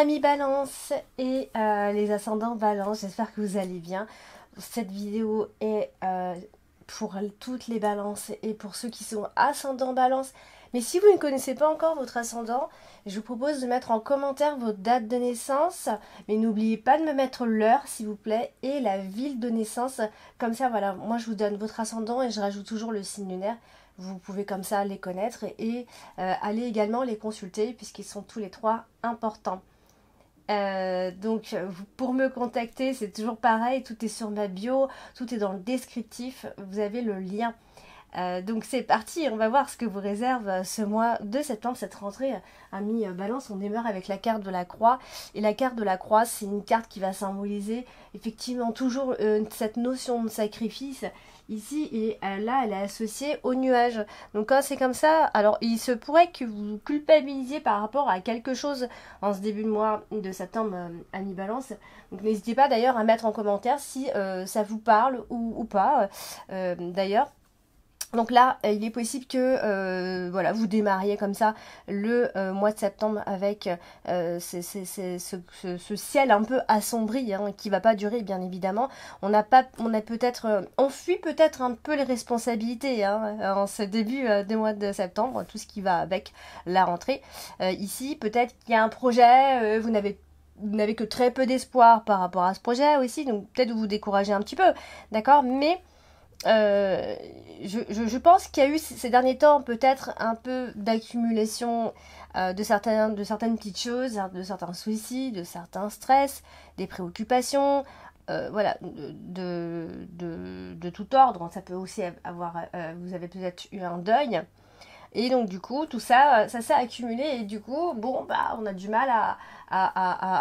amis Balance et les ascendants Balance, j'espère que vous allez bien. Cette vidéo est pour toutes les balances et pour ceux qui sont ascendants Balance. Mais si vous ne connaissez pas encore votre ascendant, je vous propose de mettre en commentaire votre date de naissance. Mais n'oubliez pas de me mettre l'heure s'il vous plaît et la ville de naissance. Comme ça voilà, moi je vous donne votre ascendant et je rajoute toujours le signe lunaire. Vous pouvez comme ça les connaître et aller également les consulter puisqu'ils sont tous les trois importants. Donc pour me contacter c'est toujours pareil, tout est sur ma bio, tout est dans le descriptif, vous avez le lien. Donc c'est parti, on va voir ce que vous réserve ce mois de septembre, cette rentrée. Amis Balance, on démarre avec la carte de la croix. Et la carte de la croix, c'est une carte qui va symboliser effectivement toujours cette notion de sacrifice ici. Et là, elle est associée au nuage. Donc quand c'est comme ça, alors il se pourrait que vous culpabilisiez par rapport à quelque chose en ce début de mois de septembre, amis Balance. Donc n'hésitez pas d'ailleurs à mettre en commentaire si ça vous parle ou pas. D'ailleurs. Donc là, il est possible que voilà, vous démarriez comme ça le mois de septembre avec ce ciel un peu assombri, hein, qui va pas durer bien évidemment. On a peut-être, on fuit peut-être un peu les responsabilités en ce début de mois de septembre, tout ce qui va avec la rentrée. Ici, peut-être qu'il y a un projet, vous n'avez que très peu d'espoir par rapport à ce projet aussi, donc peut-être vous découragez un petit peu, d'accord, mais je pense qu'il y a eu ces derniers temps peut-être un peu d'accumulation de certaines petites choses, de certains soucis, de certains stress, des préoccupations, voilà, de tout ordre. Ça peut aussi avoir, vous avez peut-être eu un deuil. Et donc du coup, tout ça, ça s'est accumulé et du coup, bon, bah, on a du mal à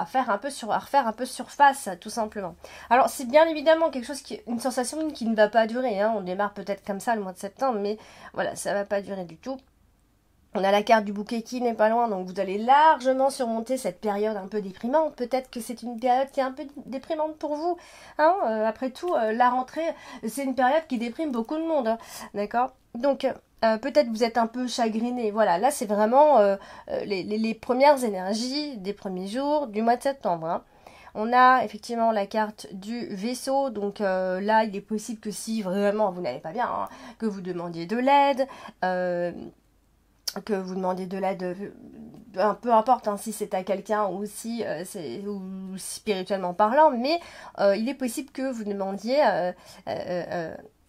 faire un peu à refaire un peu surface, tout simplement. Alors, c'est bien évidemment quelque chose une sensation qui ne va pas durer, hein. On démarre peut-être comme ça le mois de septembre, mais voilà, ça va pas durer du tout. On a la carte du bouquet qui n'est pas loin, donc vous allez largement surmonter cette période un peu déprimante. Peut-être que c'est une période qui est un peu déprimante pour vous, hein. Après tout, la rentrée, c'est une période qui déprime beaucoup de monde, hein. D'accord ? Donc, peut-être vous êtes un peu chagriné. Voilà, là c'est vraiment les premières énergies des premiers jours du mois de septembre, hein. On a effectivement la carte du vaisseau, donc là il est possible que si vraiment vous n'allez pas bien, hein, que vous demandiez de l'aide, peu importe, hein, si c'est à quelqu'un ou si c'est ou spirituellement parlant, mais il est possible que vous demandiez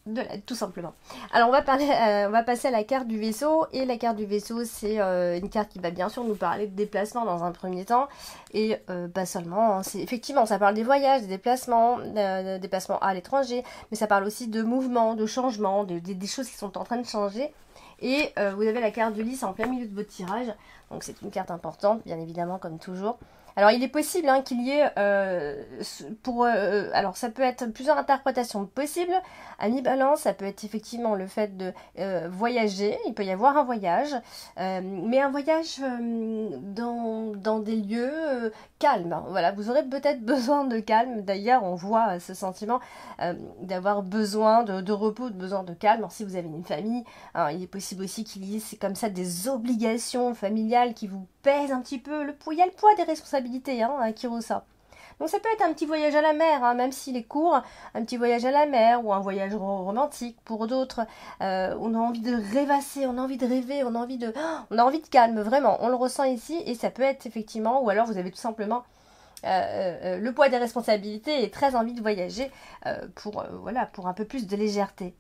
de l'aide, tout simplement. Alors on va passer à la carte du vaisseau, et la carte du vaisseau c'est une carte qui va bien sûr nous parler de déplacement dans un premier temps, et pas seulement, hein, effectivement ça parle des voyages, des déplacements à l'étranger, mais ça parle aussi de mouvements, de changements, des choses qui sont en train de changer. Et vous avez la carte du lys en plein milieu de votre tirage, donc c'est une carte importante, bien évidemment, comme toujours. Alors il est possible, hein, qu'il y ait, alors ça peut être plusieurs interprétations possibles. À mi-balance, ça peut être effectivement le fait de voyager, il peut y avoir un voyage, mais un voyage dans des lieux calmes, hein. Voilà, vous aurez peut-être besoin de calme, d'ailleurs on voit ce sentiment d'avoir besoin de repos, de besoin de calme. Alors si vous avez une famille, hein, il est possible aussi qu'il y ait comme ça des obligations familiales qui vous pèsent un petit peu, il y a le poids des responsabilités, hein, qui ressort. Donc ça peut être un petit voyage à la mer, hein, même s'il est court, un petit voyage à la mer ou un voyage romantique pour d'autres. On a envie de rêvasser, on a envie de rêver, on a envie de calme, vraiment. On le ressent ici, et ça peut être effectivement, ou alors vous avez tout simplement le poids des responsabilités et très envie de voyager voilà, pour un peu plus de légèreté.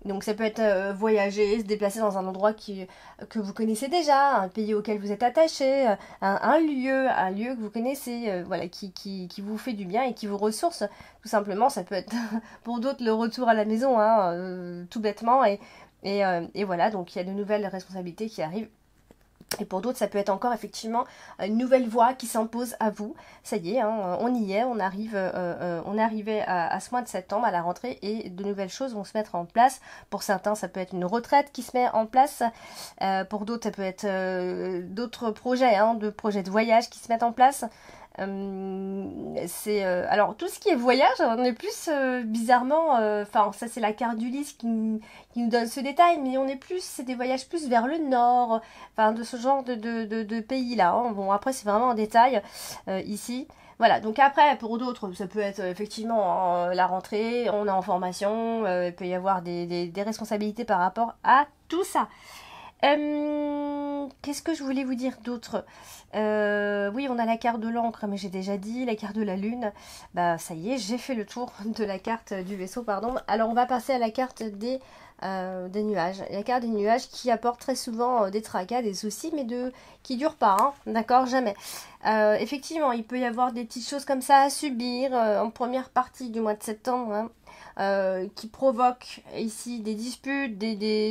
Donc ça peut être voyager, se déplacer dans un endroit que vous connaissez déjà, un pays auquel vous êtes attaché, un lieu que vous connaissez, voilà, qui vous fait du bien et qui vous ressource. Tout simplement, ça peut être pour d'autres le retour à la maison, hein, tout bêtement. Et voilà, donc il y a de nouvelles responsabilités qui arrivent. Et pour d'autres, ça peut être encore effectivement une nouvelle voie qui s'impose à vous. Ça y est, hein, on y est, on est arrivé à ce mois de septembre, à la rentrée, et de nouvelles choses vont se mettre en place. Pour certains, ça peut être une retraite qui se met en place. Pour d'autres, ça peut être d'autres projets, hein, projets de voyage qui se mettent en place. Alors tout ce qui est voyage, on est plus bizarrement, enfin ça c'est la carte du lys qui nous donne ce détail, mais on est plus, c'est des voyages plus vers le nord, enfin de ce genre de pays-là. Hein. Bon après c'est vraiment en détail ici. Voilà, donc après, pour d'autres, ça peut être effectivement la rentrée, on est en formation, il peut y avoir des responsabilités par rapport à tout ça. Qu'est-ce que je voulais vous dire d'autre? Oui, on a la carte de l'encre, mais j'ai déjà dit, la carte de la lune. Bah, ça y est, j'ai fait le tour de la carte du vaisseau, pardon. Alors, on va passer à la carte des nuages. La carte des nuages qui apporte très souvent des tracas, des soucis, mais qui ne durent pas, hein, d'accord, jamais. Effectivement, il peut y avoir des petites choses comme ça à subir en première partie du mois de septembre, hein, qui provoquent ici des disputes,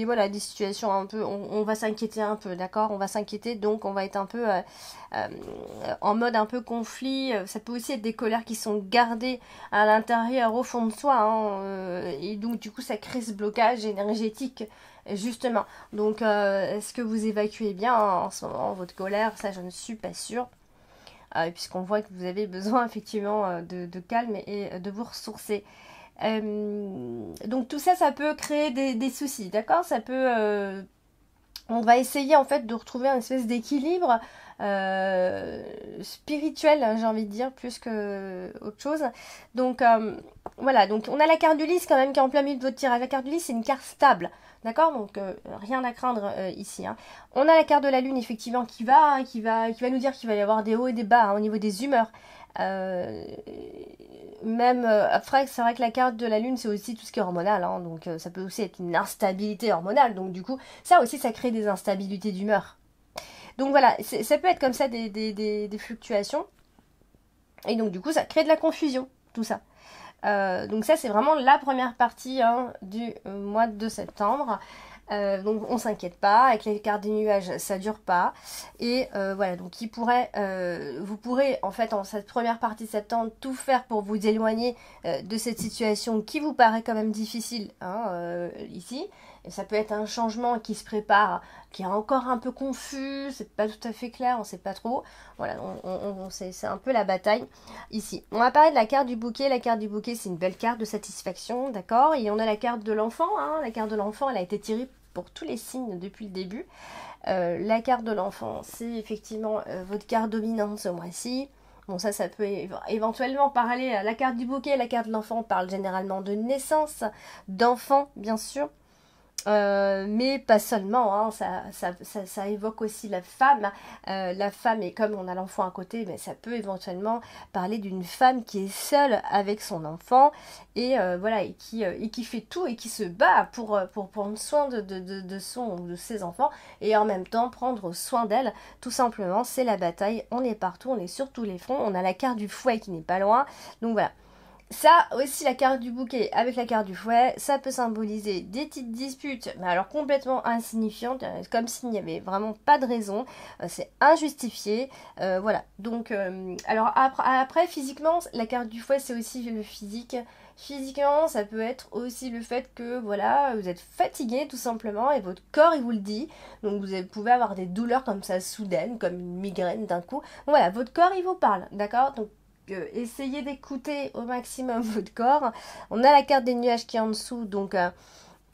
voilà, des situations un peu, on va s'inquiéter un peu, d'accord, on va s'inquiéter, donc on va être un peu euh, en mode un peu conflit. Ça peut aussi être des colères qui sont gardées à l'intérieur, au fond de soi, hein, et donc du coup ça crée ce blocage énergétique justement. Donc est-ce que vous évacuez bien en ce moment votre colère? Ça je ne suis pas sûre. Puisqu'on voit que vous avez besoin effectivement de calme et de vous ressourcer. Donc tout ça, ça peut créer des soucis, d'accord? Ça peut... on va essayer en fait de retrouver une espèce d'équilibre spirituel, hein, j'ai envie de dire, plus que autre chose. Donc voilà, donc on a la carte du lys quand même qui est en plein milieu de votre tirage. La carte du lys, c'est une carte stable, d'accord? Donc rien à craindre ici. Hein. On a la carte de la lune effectivement qui va nous dire qu'il va y avoir des hauts et des bas hein, au niveau des humeurs. Même après, c'est vrai que la carte de la lune, c'est aussi tout ce qui est hormonal, hein, donc ça peut aussi être une instabilité hormonale, donc du coup, ça aussi, ça crée des instabilités d'humeur. Donc voilà, ça peut être comme ça des fluctuations, et donc du coup, ça crée de la confusion, tout ça. Donc ça, c'est vraiment la première partie hein, du mois de septembre. Donc on s'inquiète pas, avec les cartes des nuages ça dure pas et voilà donc vous pourrez en fait en cette première partie de septembre tout faire pour vous éloigner de cette situation qui vous paraît quand même difficile hein, ici. Et ça peut être un changement qui se prépare, qui est encore un peu confus, c'est pas tout à fait clair, on sait pas trop. Voilà, c'est un peu la bataille ici. On va parler de la carte du bouquet. La carte du bouquet, c'est une belle carte de satisfaction, d'accord? Et on a la carte de l'enfant. Hein. La carte de l'enfant, elle a été tirée pour tous les signes depuis le début. La carte de l'enfant, c'est effectivement votre carte dominante ce mois-ci. Bon, ça peut éventuellement parler à la carte du bouquet. La carte de l'enfant parle généralement de naissance, d'enfant, bien sûr. Mais pas seulement, hein, ça évoque aussi la femme. La femme, et comme on a l'enfant à côté, mais ça peut éventuellement parler d'une femme qui est seule avec son enfant et voilà et qui fait tout et qui se bat pour prendre soin de son ou de ses enfants et en même temps prendre soin d'elle. Tout simplement, c'est la bataille. On est partout, on est sur tous les fronts. On a la carte du fouet qui n'est pas loin. Donc voilà. Ça aussi, la carte du bouquet avec la carte du fouet, ça peut symboliser des petites disputes, mais alors complètement insignifiantes, comme s'il n'y avait vraiment pas de raison, c'est injustifié, voilà. Donc, alors après, physiquement, la carte du fouet, c'est aussi le physique. Physiquement, ça peut être aussi le fait que, voilà, vous êtes fatigué tout simplement, et votre corps, il vous le dit, donc vous pouvez avoir des douleurs comme ça soudaines, comme une migraine d'un coup. Donc, voilà, votre corps, il vous parle, d'accord? Donc, essayez d'écouter au maximum votre corps. On a la carte des nuages qui est en dessous, donc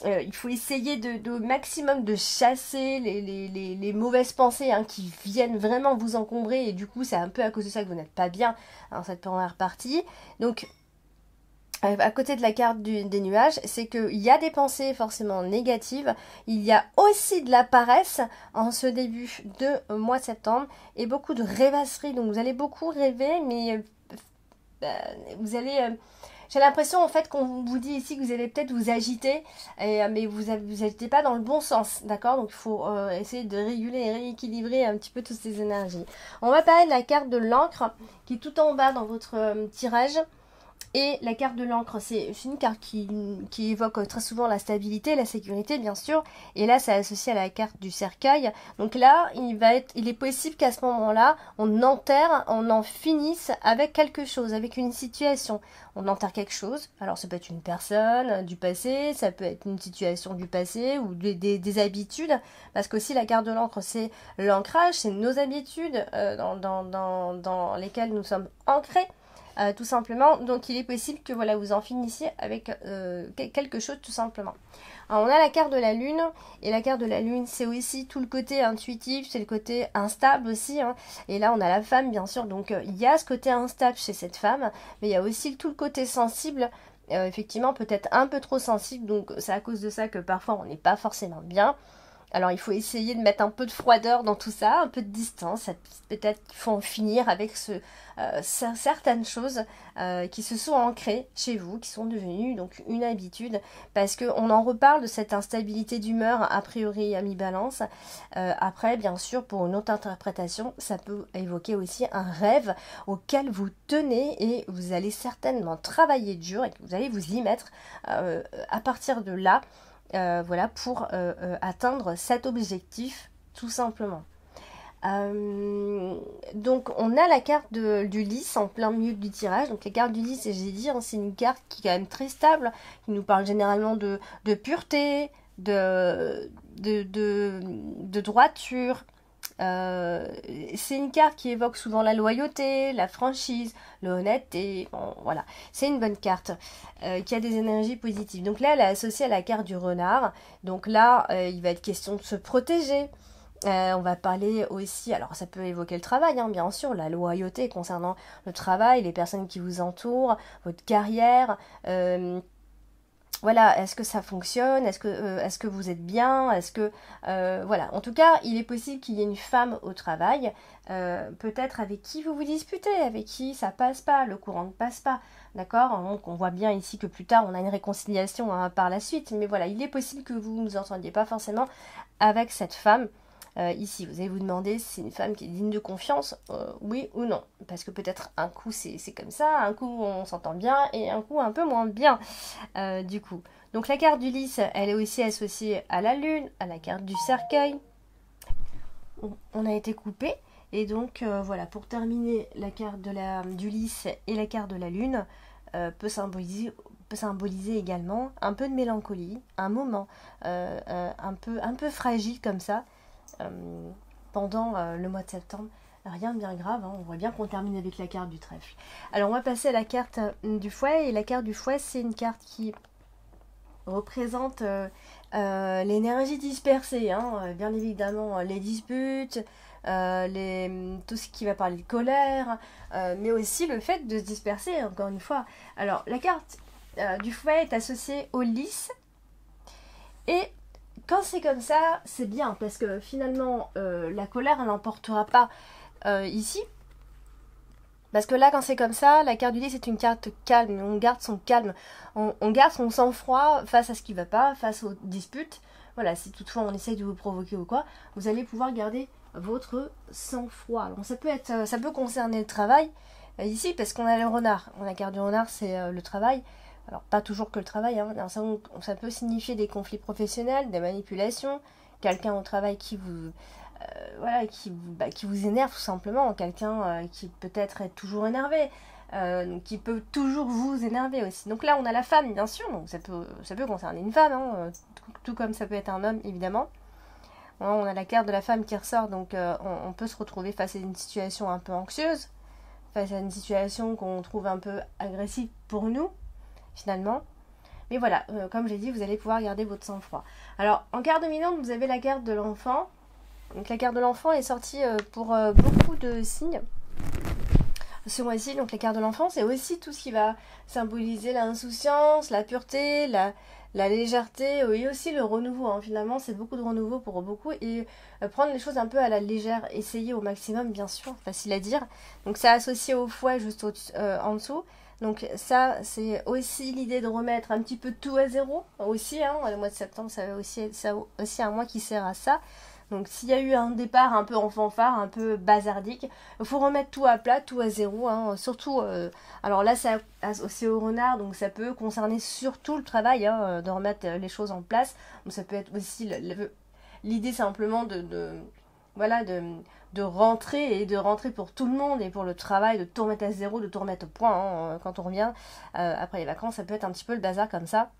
il faut essayer au maximum de chasser les mauvaises pensées hein, qui viennent vraiment vous encombrer et du coup c'est un peu à cause de ça que vous n'êtes pas bien dans cette première partie. Donc à côté de la carte des nuages, c'est qu'il y a des pensées forcément négatives, il y a aussi de la paresse en ce début de mois de septembre et beaucoup de rêvasserie, donc vous allez beaucoup rêver, mais vous allez... j'ai l'impression en fait qu'on vous dit ici que vous allez peut-être vous agiter, mais vous agitez pas dans le bon sens, d'accord? Donc il faut essayer de réguler et rééquilibrer un petit peu toutes ces énergies. On va parler de la carte de l'encre qui est tout en bas dans votre tirage. Et la carte de l'encre, c'est une carte qui évoque très souvent la stabilité, la sécurité, bien sûr. Et là, c'est associé à la carte du cercueil. Donc là, il est possible qu'à ce moment-là, on en finisse avec quelque chose, avec une situation. On enterre quelque chose. Alors, ça peut être une personne du passé, ça peut être une situation du passé ou des habitudes. Parce qu'aussi, la carte de l'encre, c'est l'ancrage, c'est nos habitudes dans lesquelles nous sommes ancrés. Tout simplement, donc il est possible que voilà vous en finissiez avec quelque chose tout simplement. Alors, on a la carte de la lune, et la carte de la lune c'est aussi tout le côté intuitif, c'est le côté instable aussi, hein. Et là on a la femme bien sûr, donc il y a ce côté instable chez cette femme, mais il y a aussi tout le côté sensible, effectivement peut-être un peu trop sensible, donc c'est à cause de ça que parfois on n'est pas forcément bien. Alors il faut essayer de mettre un peu de froideur dans tout ça, un peu de distance. Peut-être qu'il faut en finir avec certaines choses qui se sont ancrées chez vous, qui sont devenues donc une habitude, parce qu'on en reparle de cette instabilité d'humeur a priori à mi-balance. Après, bien sûr, pour une autre interprétation, ça peut évoquer aussi un rêve auquel vous tenez et vous allez certainement travailler dur et que vous allez vous y mettre à partir de là. Voilà, pour atteindre cet objectif, tout simplement. Donc, on a la carte du lys en plein milieu du tirage. Donc, les cartes du lys, j'ai dit, hein, c'est une carte qui est quand même très stable, qui nous parle généralement de pureté, de droiture. C'est une carte qui évoque souvent la loyauté, la franchise, l'honnêteté. Bon, voilà, c'est une bonne carte qui a des énergies positives. Donc là, elle est associée à la carte du renard. Donc là, il va être question de se protéger. On va parler aussi, alors ça peut évoquer le travail, hein, bien sûr, la loyauté concernant le travail, les personnes qui vous entourent, votre carrière. Voilà, est-ce que ça fonctionne? Est-ce que vous êtes bien? Voilà, en tout cas, il est possible qu'il y ait une femme au travail, peut-être avec qui vous vous disputez, avec qui ça passe pas, le courant ne passe pas, d'accord? Donc on voit bien ici que plus tard on a une réconciliation hein, par la suite, mais voilà, il est possible que vous ne vous entendiez pas forcément avec cette femme. Ici, vous allez vous demander si c'est une femme qui est digne de confiance, oui ou non. Parce que peut-être un coup c'est comme ça, un coup on s'entend bien et un coup un peu moins bien du coup. Donc la carte du lys, elle est aussi associée à la lune, à la carte du cercueil. On a été coupé. Et donc voilà, pour terminer, la carte du lys et la carte de la lune peut symboliser également un peu de mélancolie, un moment un peu fragile comme ça. Pendant le mois de septembre, rien de bien grave, hein. On voit bien qu'on termine avec la carte du trèfle. Alors on va passer à la carte du fouet, et la carte du fouet c'est une carte qui représente l'énergie dispersée, hein. Bien évidemment les disputes, tout ce qui va parler de colère, mais aussi le fait de se disperser, encore une fois. Alors la carte du fouet est associée au lys, et quand c'est comme ça, c'est bien, parce que finalement, la colère, elle n'emportera pas ici. Parce que là, quand c'est comme ça, la carte du lys, c'est une carte calme. On garde son calme, on garde son sang-froid face à ce qui ne va pas, face aux disputes. Voilà, si toutefois on essaye de vous provoquer ou quoi, vous allez pouvoir garder votre sang-froid. Donc ça peut concerner le travail ici, parce qu'on a le renard. La carte du renard, c'est le travail. Alors, pas toujours que le travail, hein. Ça peut signifier des conflits professionnels, des manipulations, quelqu'un au travail qui vous énerve tout simplement, quelqu'un qui peut-être est toujours énervé, qui peut toujours vous énerver aussi. Donc là, on a la femme, bien sûr, donc ça peut concerner une femme, hein, tout comme ça peut être un homme, évidemment. On a la carte de la femme qui ressort, donc on peut se retrouver face à une situation un peu anxieuse, face à une situation qu'on trouve un peu agressive pour nous, finalement. Mais voilà, comme j'ai dit, vous allez pouvoir garder votre sang-froid. Alors, en carte dominante, vous avez la carte de l'enfant. Donc, la carte de l'enfant est sortie pour beaucoup de signes ce mois-ci. Donc, la carte de l'enfant, c'est aussi tout ce qui va symboliser l'insouciance, la pureté, la légèreté et aussi le renouveau. Hein. Finalement, c'est beaucoup de renouveau pour beaucoup, et prendre les choses un peu à la légère. Essayer au maximum, bien sûr, facile à dire. Donc, c'est associé au fouet juste en dessous. Donc ça, c'est aussi l'idée de remettre un petit peu tout à zéro, aussi, hein. Le mois de septembre, c'est aussi un mois qui sert à ça. Donc s'il y a eu un départ un peu en fanfare, un peu bazardique, il faut remettre tout à plat, tout à zéro, hein. Surtout, alors là c'est associé au renard, donc ça peut concerner surtout le travail, hein, de remettre les choses en place. Donc ça peut être aussi l'idée simplement voilà, de rentrer et de rentrer pour tout le monde et pour le travail, de tout remettre à zéro, de tout remettre au point, hein, quand on revient après les vacances, ça peut être un petit peu le bazar comme ça.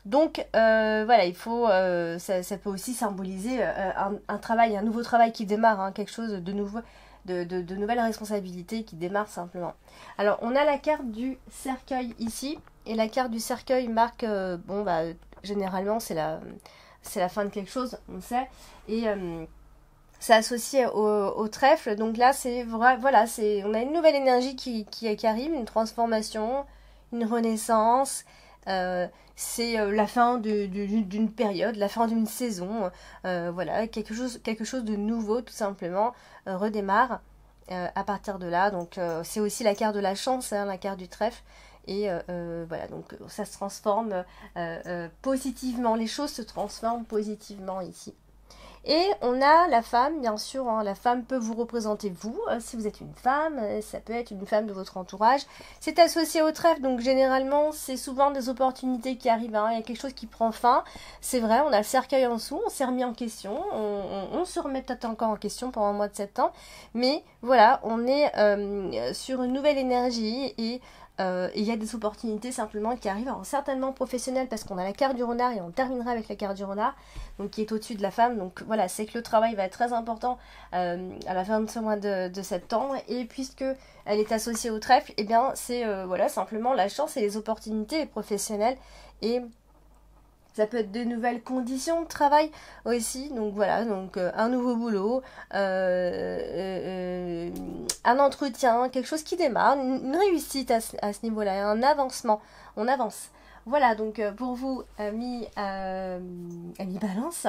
Donc voilà, il faut, ça peut aussi symboliser un travail, un nouveau travail qui démarre, hein, quelque chose de nouveau, de nouvelles responsabilités qui démarrent simplement. Alors on a la carte du cercueil ici, et la carte du cercueil marque, bon bah généralement c'est la fin de quelque chose, on sait, et c'est associé au trèfle, donc là c'est vrai, voilà, on a une nouvelle énergie qui arrive, une transformation, une renaissance. C'est la fin d'une période, la fin d'une saison, voilà, quelque chose de nouveau tout simplement redémarre à partir de là. Donc c'est aussi la carte de la chance, hein, la carte du trèfle. Et voilà, donc ça se transforme positivement, les choses se transforment positivement ici. Et on a la femme, bien sûr, hein, la femme peut vous représenter vous, si vous êtes une femme, ça peut être une femme de votre entourage. C'est associé au trèfle, donc généralement c'est souvent des opportunités qui arrivent, hein, il y a quelque chose qui prend fin. C'est vrai, on a le cercueil en dessous, on s'est remis en question, on se remet peut-être encore en question pendant le mois de septembre, mais voilà, on est sur une nouvelle énergie et il y a des opportunités simplement qui arrivent, alors certainement professionnelles parce qu'on a la carte du renard et on terminera avec la carte du renard, donc qui est au-dessus de la femme. Donc voilà, c'est que le travail va être très important à la fin de ce mois de septembre, et puisque elle est associée au trèfle, et bien c'est voilà, simplement la chance et les opportunités professionnelles, et ça peut être de nouvelles conditions de travail aussi, donc voilà, donc un nouveau boulot, un entretien, quelque chose qui démarre, une réussite à ce niveau-là, un avancement, on avance. Voilà, donc pour vous, amis Balance,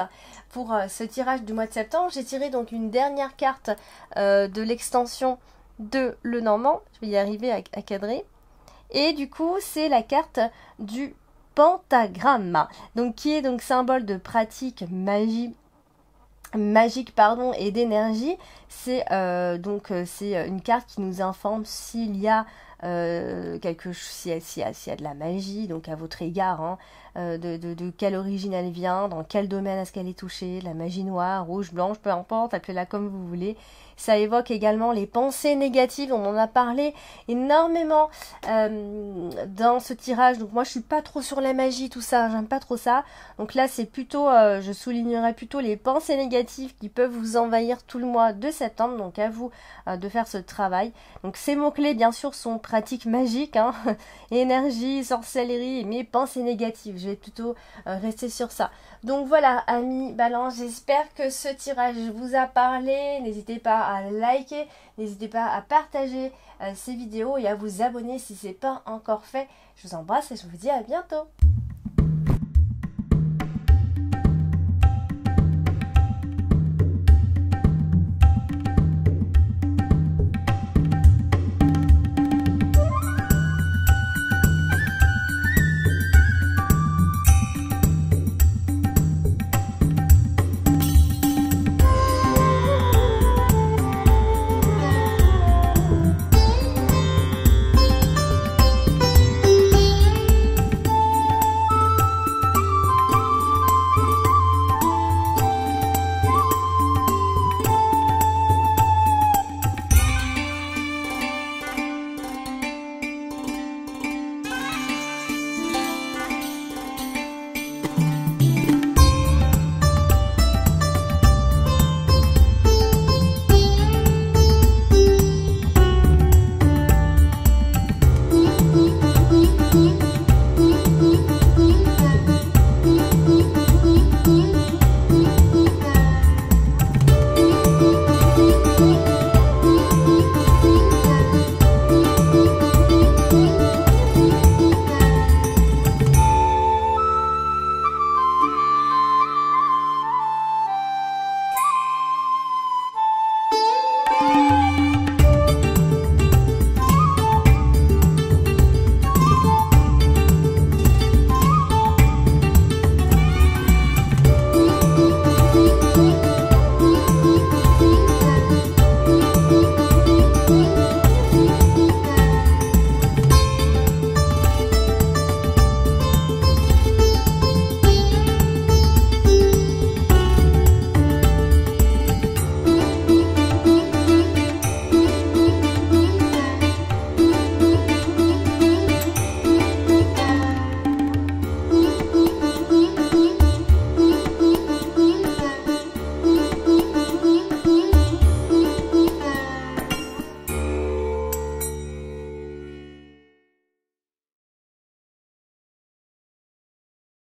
pour ce tirage du mois de septembre, j'ai tiré donc une dernière carte de l'extension de Lenormand, je vais y arriver à cadrer, et du coup c'est la carte du pentagramme, donc qui est donc symbole de pratique magique pardon, et d'énergie. C'est c'est une carte qui nous informe s'il y a s'il y a de la magie donc à votre égard, hein, de quelle origine elle vient, dans quel domaine est-ce qu'elle est touchée, la magie noire, rouge, blanche, peu importe, appelez-la comme vous voulez. Ça évoque également les pensées négatives, on en a parlé énormément dans ce tirage. Donc moi je suis pas trop sur la magie, tout ça, j'aime pas trop ça. Donc là c'est plutôt, je soulignerai plutôt les pensées négatives qui peuvent vous envahir tout le mois de septembre. Donc à vous de faire ce travail. Donc ces mots-clés bien sûr sont pratiques magiques, hein, énergie, sorcellerie, mais pensées négatives. Je vais plutôt rester sur ça. Donc voilà, amis Balance, j'espère que ce tirage vous a parlé. N'hésitez pas à liker, n'hésitez pas à partager ces vidéos et à vous abonner si ce n'est pas encore fait. Je vous embrasse et je vous dis à bientôt.